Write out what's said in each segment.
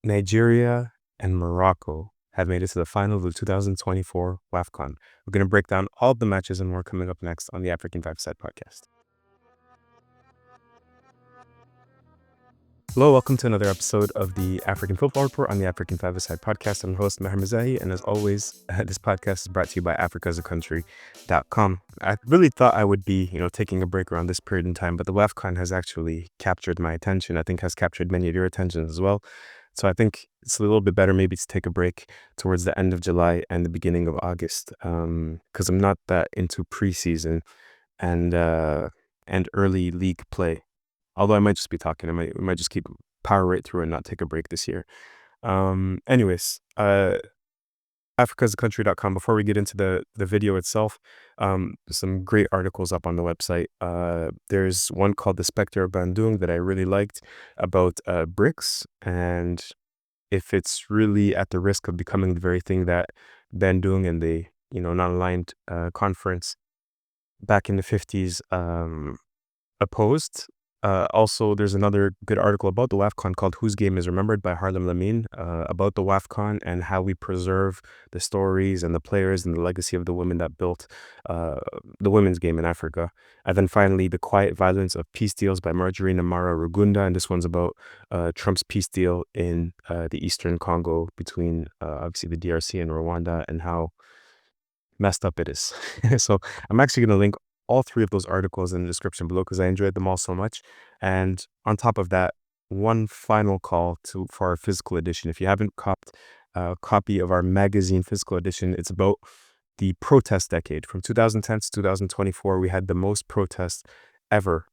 Nigeria and Morocco have made it to the final of the 2024 Wafcon. We're going to break down all of the matches and more coming up next on the African Five-Side podcast. Hello, welcome to another episode of the African Football Report on the African Five-Side podcast. I'm your host, Maher Mezahi, and as always, this podcast is brought to you by africasacountry.com. I really thought I would be, taking a break around this period in time, but the Wafcon has actually captured my attention. I think has captured many of your attention as well. So I think it's a little bit better maybe to take a break towards the end of July and the beginning of August, because I'm not that into preseason and early league play. Although I might just be talking, we might just keep power right through and not take a break this year. Anyways, africasacountry.com. Before we get into the video itself, some great articles up on the website. There's one called The Spectre of Bandung that I really liked about BRICS and if it's really at the risk of becoming the very thing that Bandung and the non-aligned conference back in the 50s opposed. Also, there's another good article about the Wafcon called Whose Game is Remembered by Harlem Lamine about the Wafcon and how we preserve the stories and the players and the legacy of the women that built the women's game in Africa. And then finally, The Quiet Violence of Peace Deals by Margarina Mara Rugunda. And this one's about Trump's peace deal in the Eastern Congo between obviously the DRC and Rwanda and how messed up it is. So I'm actually going to link all three of those articles in the description below because I enjoyed them all so much. And on top of that, one final call for our physical edition. If you haven't copped a copy of our magazine physical edition, it's about the protest decade. From 2010 to 2024, we had the most protests ever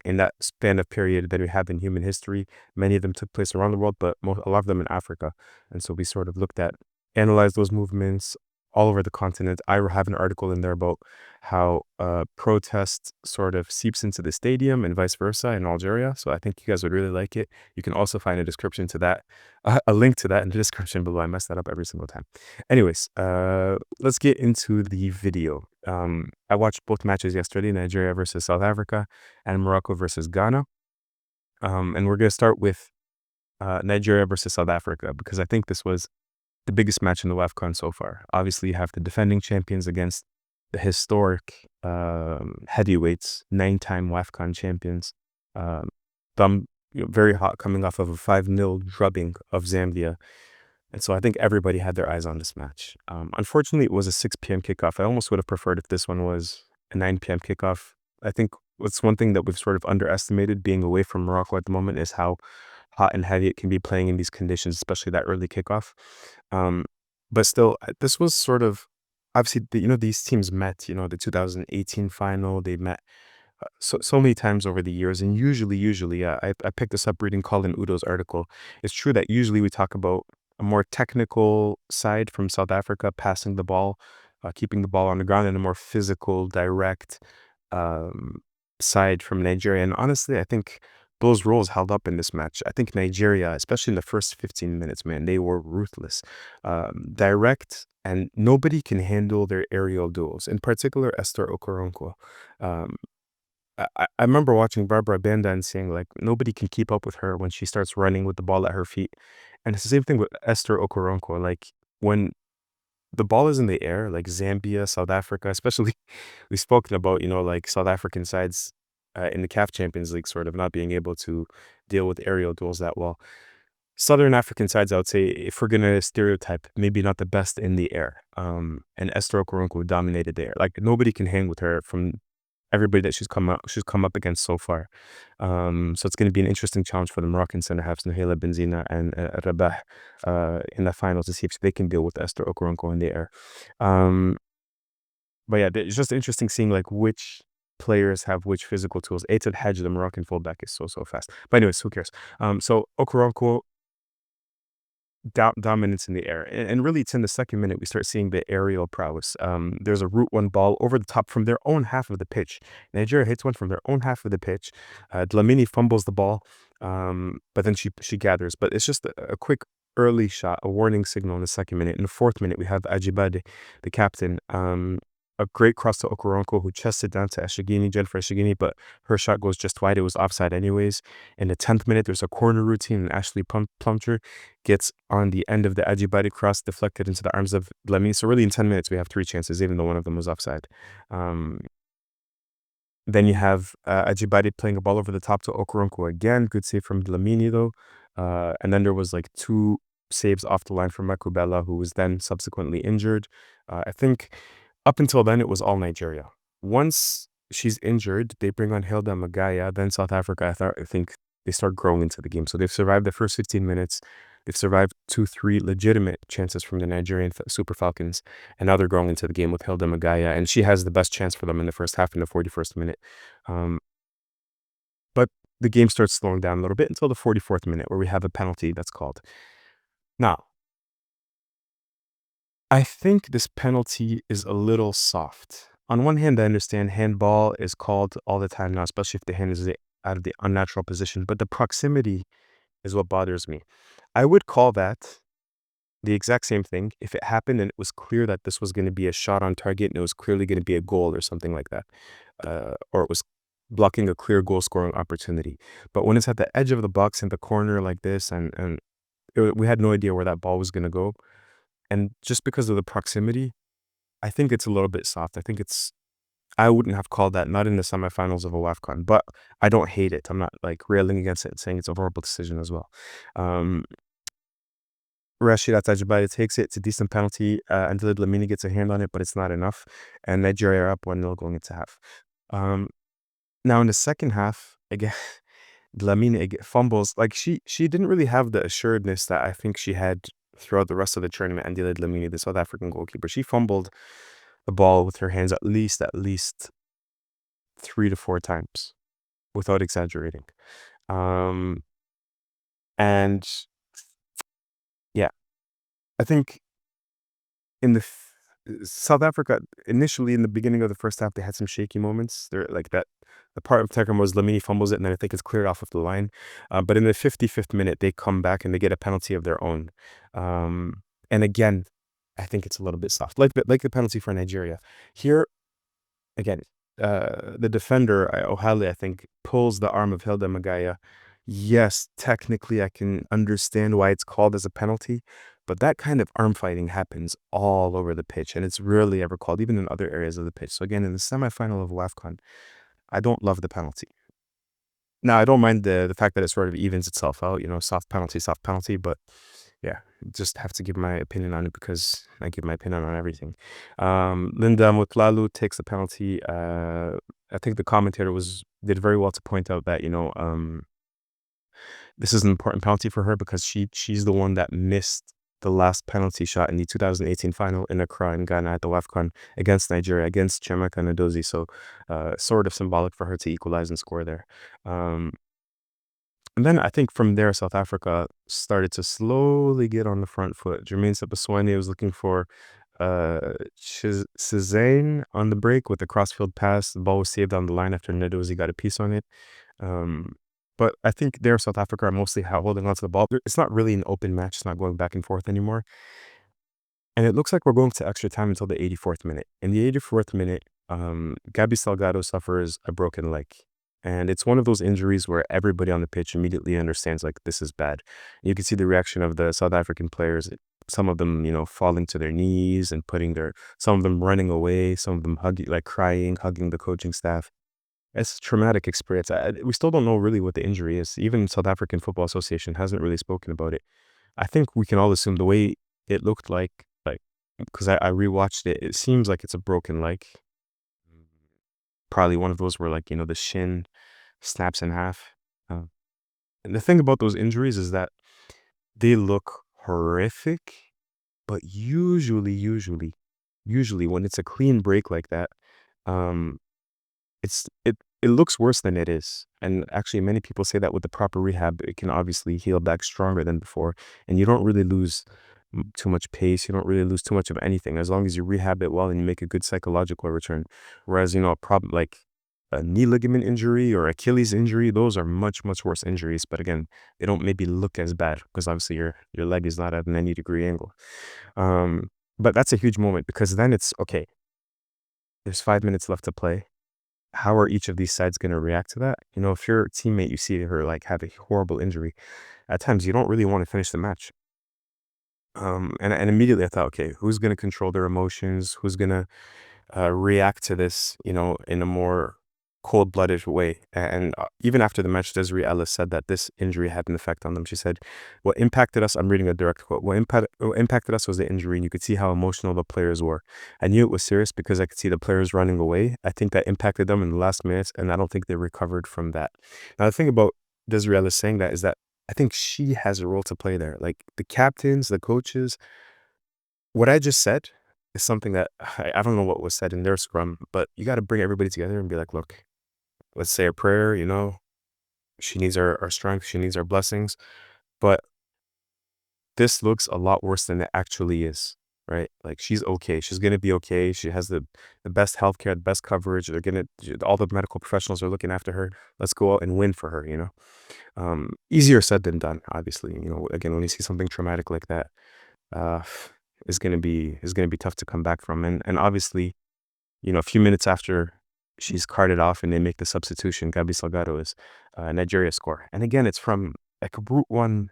in that span of period that we have in human history. Many of them took place around the world, but a lot of them in Africa. And so we sort of analyzed those movements all over the continent. I have an article in there about how protest sort of seeps into the stadium and vice versa in Algeria. So I think you guys would really like it. You can also find a description to that, a link to that in the description below. I mess that up every single time. Anyways, let's get into the video. I watched both matches yesterday, Nigeria versus South Africa and Morocco versus Ghana. And we're going to start with Nigeria versus South Africa because I think this was the biggest match in the Wafcon so far. Obviously, you have the defending champions against the historic heavyweights, 9-time Wafcon champions. Very hot, coming off of a 5-0 drubbing of Zambia. And so I think everybody had their eyes on this match. Unfortunately, it was a 6 p.m. kickoff. I almost would have preferred if this one was a 9 p.m. kickoff. I think what's one thing that we've sort of underestimated being away from Morocco at the moment is how hot and heavy it can be playing in these conditions, especially that early kickoff. But still, this was sort of obviously these teams met. The 2018 final, they met so many times over the years, and usually, I picked this up reading Colin Udo's article. It's true that usually we talk about a more technical side from South Africa, passing the ball, keeping the ball on the ground, and a more physical, direct side from Nigeria. And honestly, I think those roles held up in this match. I think Nigeria, especially in the first 15 minutes, man, they were ruthless, direct, and nobody can handle their aerial duels. In particular, Esther Okoronkwo. I remember watching Barbara Banda and saying, like, nobody can keep up with her when she starts running with the ball at her feet. And it's the same thing with Esther Okoronkwo. Like, when the ball is in the air, like Zambia, South Africa, especially, we've spoken about, like South African sides in the CAF Champions League sort of not being able to deal with aerial duels that well. Southern African sides, I would say, if we're going to stereotype, maybe not the best in the air. And Esther Okoronkwo dominated the air. Like, nobody can hang with her from everybody that she's come up against so far. So it's going to be an interesting challenge for the Moroccan center halves, Nahela Benzina and Rabah, in the final to see if they can deal with Esther Okoronkwo in the air. But yeah, it's just interesting seeing like which players have which physical tools. Eitan Hadji, the Moroccan fullback, is so fast. But anyways, who cares? So Okoronkwo, dominance in the air, and really it's in the second minute we start seeing the aerial prowess. There's a route one ball over the top from their own half of the pitch. Nigeria hits one from their own half of the pitch. Dlamini fumbles the ball, but then she gathers. But it's just a quick early shot, a warning signal in the second minute. In the fourth minute, we have Ajibade, the captain, a great cross to Okoronkwo, who chested down to Eshigini, Jennifer Eshigini, but her shot goes just wide. It was offside anyways. In the 10th minute, there's a corner routine, and Ashley Plumcher gets on the end of the Ajibade cross, deflected into the arms of Lemmy. So really, in 10 minutes, we have 3 chances, even though one of them was offside. Then you have Ajibade playing a ball over the top to Okoronkwo again. Good save from Dlamini, though. And then there was like 2 saves off the line from Makubela, who was then subsequently injured. I think up until then, it was all Nigeria. Once she's injured, they bring on Hilda Magaya. Then South Africa, I think they start growing into the game. So they've survived the first 15 minutes. They've survived 2-3 legitimate chances from the Nigerian Super Falcons. And now they're growing into the game with Hilda Magaya. And she has the best chance for them in the first half, in the 41st minute. But the game starts slowing down a little bit until the 44th minute, where we have a penalty that's called. Now, I think this penalty is a little soft. On one hand, I understand handball is called all the time now, especially if the hand is out of the unnatural position. But the proximity is what bothers me. I would call that the exact same thing if it happened and it was clear that this was going to be a shot on target and it was clearly going to be a goal or something like that. Or it was blocking a clear goal scoring opportunity. But when it's at the edge of the box in the corner like this, and we had no idea where that ball was going to go. And just because of the proximity, I think it's a little bit soft. I wouldn't have called that, not in the semifinals of a Wafcon, but I don't hate it. I'm not like railing against it and saying it's a horrible decision as well. Rashidat Ajibade takes it. It's a decent penalty until Dlamini gets a hand on it, but it's not enough. And Nigeria are up 1-0 going into half. Now in the second half, again, Dlamini fumbles. Like she didn't really have the assuredness that I think she had throughout the rest of the tournament. And Dlamini, the South African goalkeeper, she fumbled the ball with her hands at least 3 to 4 times, without exaggerating. And yeah, I think in the South Africa, initially in the beginning of the first half, they had some shaky moments. They're like that. The part of Tekken was Lamini fumbles it, and then I think it's cleared off of the line. But in the 55th minute, they come back and they get a penalty of their own. And again, I think it's a little bit soft, like the penalty for Nigeria. Here, again, the defender, Ohale, I think, pulls the arm of Hilda Magaya. Yes, technically, I can understand why it's called as a penalty, but that kind of arm fighting happens all over the pitch, and it's rarely ever called, even in other areas of the pitch. So again, in the semifinal of Wafcon, I don't love the penalty. Now, I don't mind the fact that it sort of evens itself out, soft penalty, but yeah, just have to give my opinion on it because I give my opinion on everything. Linda Mutlalu takes the penalty. I think the commentator did very well to point out that, this is an important penalty for her because she's the one that missed the last penalty shot in the 2018 final in Accra in Ghana at the Wafcon against Nigeria, against Chiamaka Nnadozie. So sort of symbolic for her to equalize and score there. And then I think from there, South Africa started to slowly get on the front foot. Jermaine Sepaswane was looking for Cezanne on the break with a crossfield pass. The ball was saved on the line after Nnadozie got a piece on it. But I think there, South Africa are mostly holding onto the ball. It's not really an open match. It's not going back and forth anymore. And it looks like we're going to extra time until the 84th minute. In the 84th minute, Gabby Salgado suffers a broken leg. And it's one of those injuries where everybody on the pitch immediately understands, like, this is bad. You can see the reaction of the South African players. Some of them, falling to their knees and some of them running away, some of them crying, hugging the coaching staff. It's a traumatic experience. We still don't know really what the injury is. Even South African Football Association hasn't really spoken about it. I think we can all assume the way it looked like, because I rewatched it, it seems like it's a broken leg. Probably one of those where, the shin snaps in half. And the thing about those injuries is that they look horrific, but usually when it's a clean break like that, it looks worse than it is. And actually, many people say that with the proper rehab, it can obviously heal back stronger than before. And you don't really lose too much pace. You don't really lose too much of anything as long as you rehab it well and you make a good psychological return. Whereas, a problem like a knee ligament injury or Achilles injury, those are much, much worse injuries. But again, they don't maybe look as bad because obviously your leg is not at an 90-degree angle. But that's a huge moment because then it's okay. There's 5 minutes left to play. How are each of these sides going to react to that? If your teammate, you see her like have a horrible injury, at times you don't really want to finish the match. And immediately I thought, okay, who's going to control their emotions? Who's going to react to this, in a more cold-blooded way? And even after the match, Desiree Ellis said that this injury had an effect on them. She said, "What impacted us?" I'm reading a direct quote. What impacted us was the injury, and you could see how emotional the players were. I knew it was serious because I could see the players running away. I think that impacted them in the last minutes, and I don't think they recovered from that. Now, the thing about Desiree Ellis saying that is that I think she has a role to play there. Like the captains, the coaches, what I just said is something that I don't know what was said in their scrum, but you got to bring everybody together and be like, look, let's say a prayer, she needs our strength, she needs our blessings, but this looks a lot worse than it actually is, right? Like she's okay. She's going to be okay. She has the best healthcare, the best coverage. All the medical professionals are looking after her. Let's go out and win for her. Easier said than done, obviously. Again, when you see something traumatic like that, uh, is gonna be tough to come back from. And obviously, a few minutes after she's carted off and they make the substitution, Gabi Salgado is Nigeria score. And again, it's from like a brute one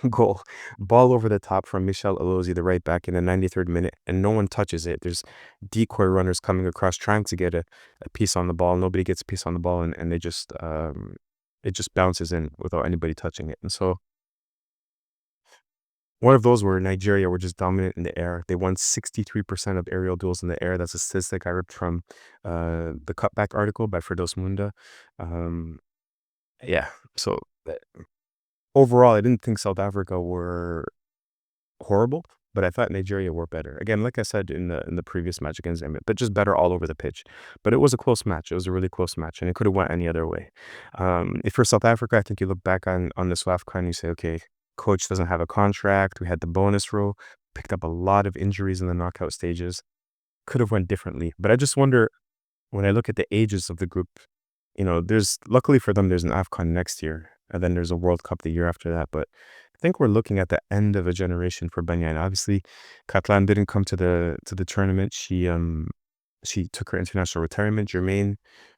goal, ball over the top from Michel Alozi, the right back, in the 93rd minute, and no one touches it. There's decoy runners coming across trying to get a piece on the ball. Nobody gets a piece on the ball, and they just it just bounces in without anybody touching it. And so one of those where Nigeria were just dominant in the air. They won 63% of aerial duels in the air. That's a statistic I ripped from the Cutback article by Firdaus Munda. Um, yeah, so overall, I didn't think South Africa were horrible, but I thought Nigeria were better. Again, like I said in the previous match against Zambia, but just better all over the pitch. But it was a close match. It was a really close match, and it could have went any other way. If for South Africa, I think you look back on this Wafcon and you say, okay, coach doesn't have a contract. We had the bonus rule, picked up a lot of injuries in the knockout stages. Could have went differently. But I just wonder, when I look at the ages of the group, there's luckily for them, there's an AFCON next year, and then there's a World Cup the year after that. But I think we're looking at the end of a generation for Banyan. Obviously, Katlan didn't come to the tournament. She took her international retirement. Jermaine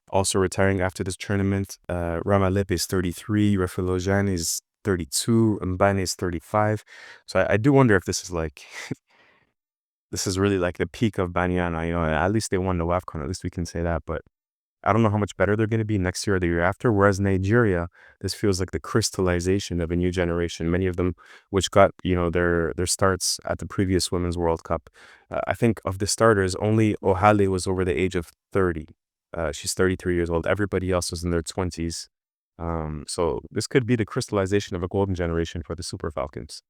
also retiring after this tournament. Ramalep is 33. Refilojan is 32. Mbane is 35. So I do wonder if this is like this is really like the peak of Banyana. At least they won the WAFCON. At least we can say that. But I don't know how much better they're going to be next year or the year after. Whereas Nigeria, this feels like the crystallization of a new generation. Many of them, which got their starts at the previous Women's World Cup. I think of the starters, only Ohale was over the age of 30. She's 33 years old. Everybody else was in their 20s. So this could be the crystallization of a golden generation for the Super Falcons.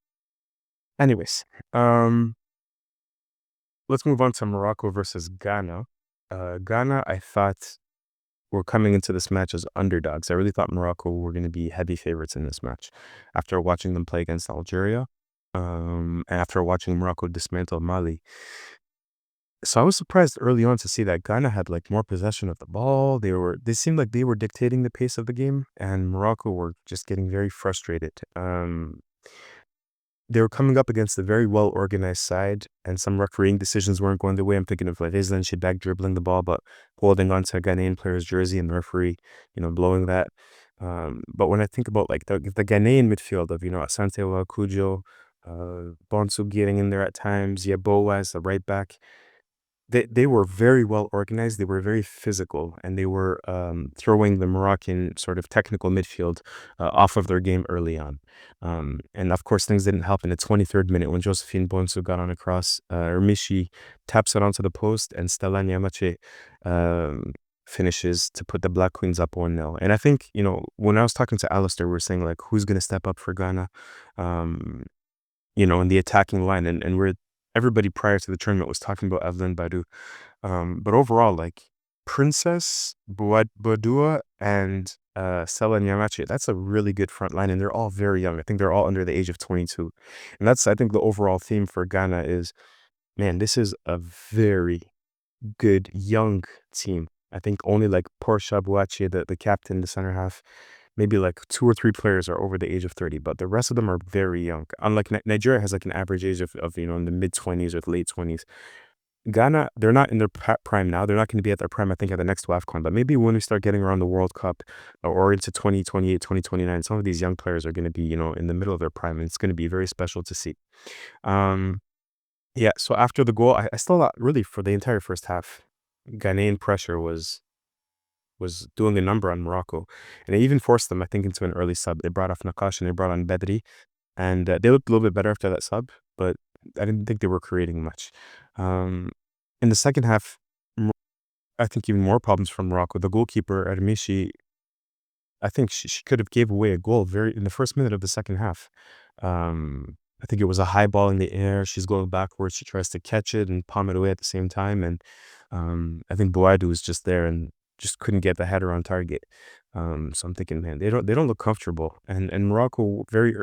Anyways, let's move on to Morocco versus Ghana. Ghana, I thought, were coming into this match as underdogs. I really thought Morocco were going to be heavy favorites in this match after watching them play against Algeria, and after watching Morocco dismantle Mali. So I was surprised early on to see that Ghana had like more possession of the ball. They seemed like they were dictating the pace of the game, and Morocco were just getting very frustrated. They were coming up against a very well-organized side, and some refereeing decisions weren't going their way. I'm thinking of like Island Shibak dribbling the ball, but holding onto a Ghanaian player's jersey, and the referee, blowing that. But when I think about like the Ghanaian midfield of, Asante Kujo, Bonsu getting in there at times, Yeboah as the right back, they were very well organized. They were very physical, and they were throwing the Moroccan sort of technical midfield off of their game early on. And of course, things didn't help in the 23rd minute when Josephine Bonsu got on a cross. Rmishi taps it onto the post, and Stella Nyamache finishes to put the Black Queens up 1-0. And I think, when I was talking to Alistair, we were saying like, who's going to step up for Ghana? In the attacking line, and everybody prior to the tournament was talking about Evelyn Badu. But overall, like Princess, Badua, and Stella Nyamache, that's a really good front line, and they're all very young. I think they're all under the age of 22. And that's, I think, the overall theme for Ghana is, man, this is a very good young team. I think only like Portia Buachi, the captain, the center half, maybe like 2 or 3 players are over the age of 30, but the rest of them are very young. Unlike Nigeria has like an average age of in the mid 20s or late 20s. Ghana, they're not in their prime now. They're not going to be at their prime, I think, at the next Wafcon. But maybe when we start getting around the World Cup or into 2028, 2029, some of these young players are going to be, in the middle of their prime. And it's going to be very special to see. Um, yeah, so after the goal, I still thought really for the entire first half, Ghanaian pressure was doing a number on Morocco. And they even forced them, I think, into an early sub. They brought off Nakash and they brought on Bedri. And they looked a little bit better after that sub, but I didn't think they were creating much. Um, in the second half, I think even more problems from Morocco. The goalkeeper, Ermishi, I think she could have gave away a goal very in the first minute of the second half. I think it was a high ball in the air. She's going backwards. She tries to catch it and palm it away at the same time. And I think Bouadou was just there and just couldn't get the header on target. So I'm thinking, man, they don't look comfortable. And Morocco very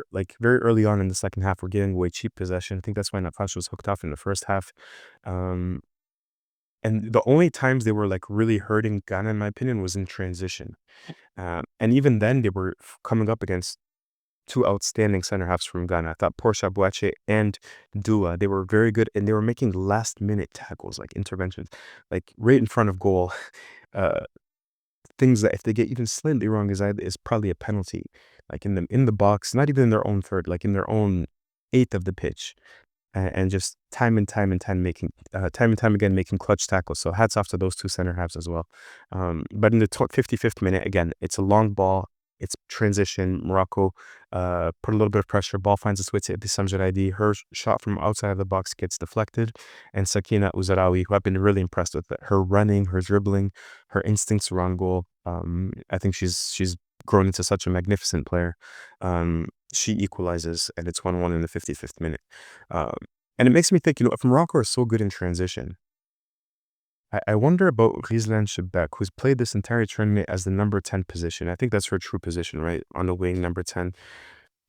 early on in the second half were giving away cheap possession. I think that's why Nafash was hooked off in the first half. Um, and the only times they were like really hurting Ghana, in my opinion, was in transition. And even then, they were coming up against two outstanding center halves from Ghana. I thought Portia Boache and Dua, they were very good, and they were making last minute tackles, like interventions, like right in front of goal. Uh, Things that if they get even slightly wrong is probably a penalty, like in the box, not even in their own third, like in their own eighth of the pitch and just time and time again making clutch tackles. So hats off to those two center halves as well. But in the 55th minute, again, it's a long ball. It's transition. Morocco put a little bit of pressure. Ball finds its way to Ibissam Jaraidi. Her shot from outside of the box gets deflected. And Sakina Uzarawi, who I've been really impressed with, her running, her dribbling, her instincts around goal. I think she's grown into such a magnificent player. She equalizes, and it's 1-1 in the 55th minute. Um, and it makes me think, if Morocco are so good in transition, I wonder about Rizlan Shebek, who's played this entire tournament as the number 10 position. I think that's her true position, right? On the wing, number 10.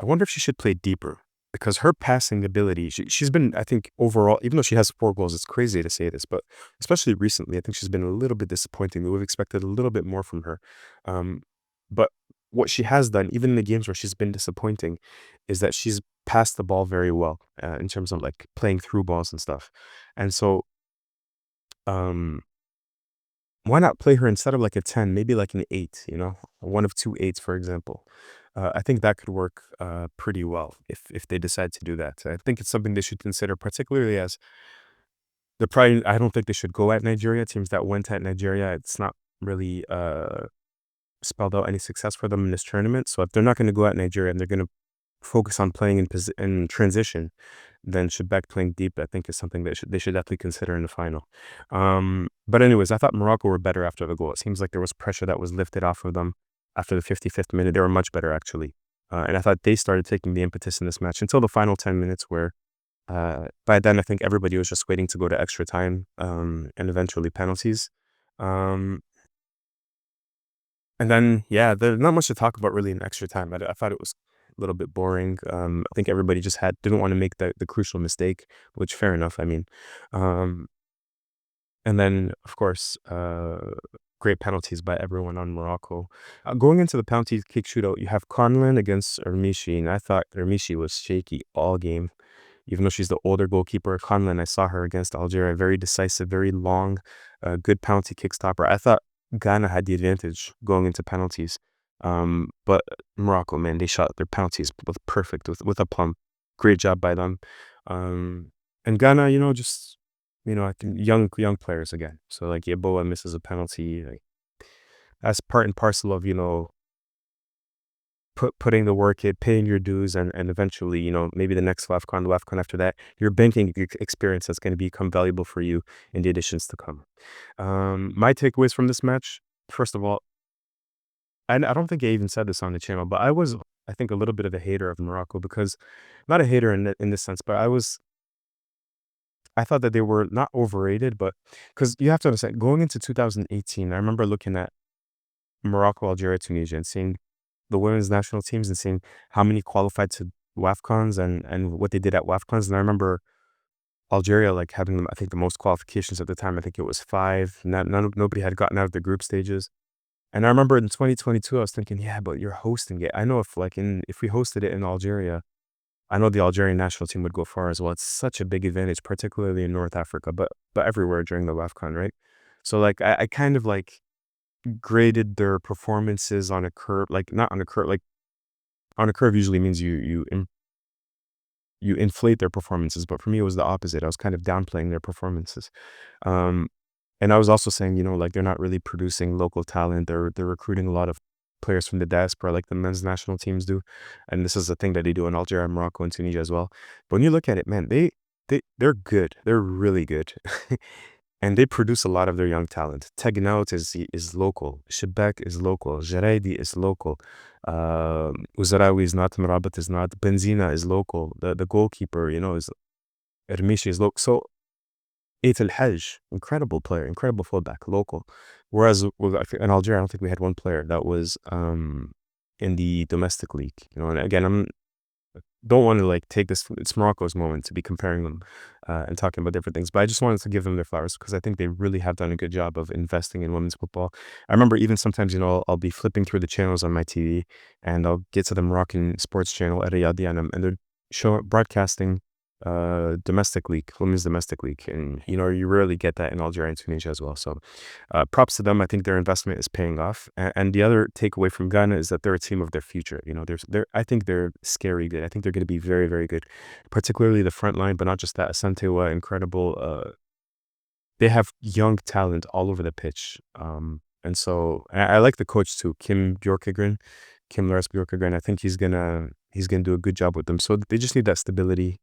I wonder if she should play deeper because her passing ability, she's been, I think, overall, even though she has 4 goals, it's crazy to say this, but especially recently, I think she's been a little bit disappointing. We would have expected a little bit more from her. But what she has done, even in the games where she's been disappointing, is that she's passed the ball very well in terms of like playing through balls and stuff. And so, um, why not play her instead of like a 10, maybe like an 8, one of two eights, for example. I think that could work pretty well if they decide to do that. I think it's something they should consider, particularly as I don't think they should go at Nigeria. Teams that went at Nigeria, it's not really spelled out any success for them in this tournament. So if they're not going to go at Nigeria and they're going to focus on playing in transition, then Shebek playing deep, I think, is something that they should definitely consider in the final. But anyways, I thought Morocco were better after the goal. It seems like there was pressure that was lifted off of them after the 55th minute. They were much better, actually. And I thought they started taking the impetus in this match until the final 10 minutes where by then I think everybody was just waiting to go to extra time and eventually penalties. Um, and then, yeah, there's not much to talk about really in extra time. I thought it was a little bit boring. I think everybody just didn't want to make the crucial mistake, which fair enough. I mean, um, and then of course, great penalties by everyone on Morocco. Going into the penalty kick shootout, you have Conlon against Ermishi, and I thought Ermishi was shaky all game. Even though she's the older goalkeeper, Conlon, I saw her against Algeria, very decisive, very long, good penalty kick stopper. I thought Ghana had the advantage going into penalties. But Morocco, man, they shot their penalties with perfect, with aplomb. Great job by them. And Ghana, just, I think young players again. So like Yeboah misses a penalty. Like, that's part and parcel of, putting the work in, paying your dues, and eventually, maybe the next Wafcon after that, your banking experience that's going to become valuable for you in the editions to come. My takeaways from this match, first of all, and I don't think I even said this on the channel, but I think, a little bit of a hater of Morocco because, not a hater in this sense, but I thought that they were not overrated, but because you have to understand, going into 2018, I remember looking at Morocco, Algeria, Tunisia, and seeing the women's national teams and seeing how many qualified to Wafcons and what they did at Wafcons. And I remember Algeria like having, I think, the most qualifications at the time. I think it was 5. Nobody had gotten out of the group stages. And I remember in 2022, I was thinking, yeah, but you're hosting it. I know if we hosted it in Algeria, I know the Algerian national team would go far as well. It's such a big advantage, particularly in North Africa, but everywhere during the Wafcon, right? So like I kind of like graded their performances on a curve, like not on a curve, like on a curve usually means you inflate their performances, but for me it was the opposite. I was kind of downplaying their performances. Um, and I was also saying, like they're not really producing local talent. They're recruiting a lot of players from the diaspora, like the men's national teams do, and this is a thing that they do in Algeria, Morocco, and Tunisia as well. But when you look at it, man, they're good. They're really good. And they produce a lot of their young talent. Tegnaut is local. Shibak is local. Jaraidi is local. Uzarawi is not. Mrabat is not. Benzina is local. The goalkeeper, is Ermishi is local. So Ait El Hajj, incredible player, incredible fullback, local. Whereas I think in Algeria, I don't think we had one player that was in the domestic league. And again, I'm don't want to like take this, it's Morocco's moment to be comparing them and talking about different things, but I just wanted to give them their flowers because I think they really have done a good job of investing in women's football. I remember even sometimes, I'll be flipping through the channels on my TV and I'll get to the Moroccan sports channel at Riyadh, and they're broadcasting domestic league, women's domestic league, and you rarely get that in Algeria and Tunisia as well. So props to them. I think their investment is paying off. And the other takeaway from Ghana is that they're a team of their future. I think they're scary good. I think they're going to be very, very good, particularly the front line, but not just that. Asantewa, incredible. They have young talent all over the pitch. And so I like the coach too, Kim Lars Bjorkegren. I think he's gonna do a good job with them. So they just need that stability.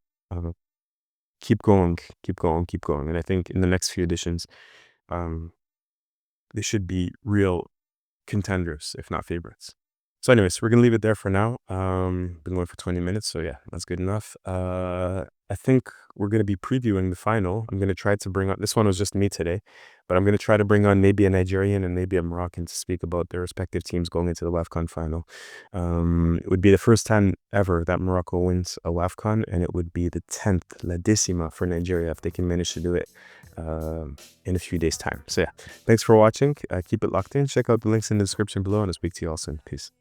Keep going, keep going, keep going. And I think in the next few editions, they should be real contenders, if not favorites. So anyways, we're going to leave it there for now. Been going for 20 minutes. So yeah, that's good enough. I think we're going to be previewing the final. I'm going to try to bring on, this one was just me today, but I'm going to try to bring on maybe a Nigerian and maybe a Moroccan to speak about their respective teams going into the Wafcon final. It would be the first time ever that Morocco wins a Wafcon, and it would be the 10th, La Decima, for Nigeria if they can manage to do it in a few days' time. So yeah, thanks for watching. Keep it locked in. Check out the links in the description below, and I'll speak to you all soon. Peace.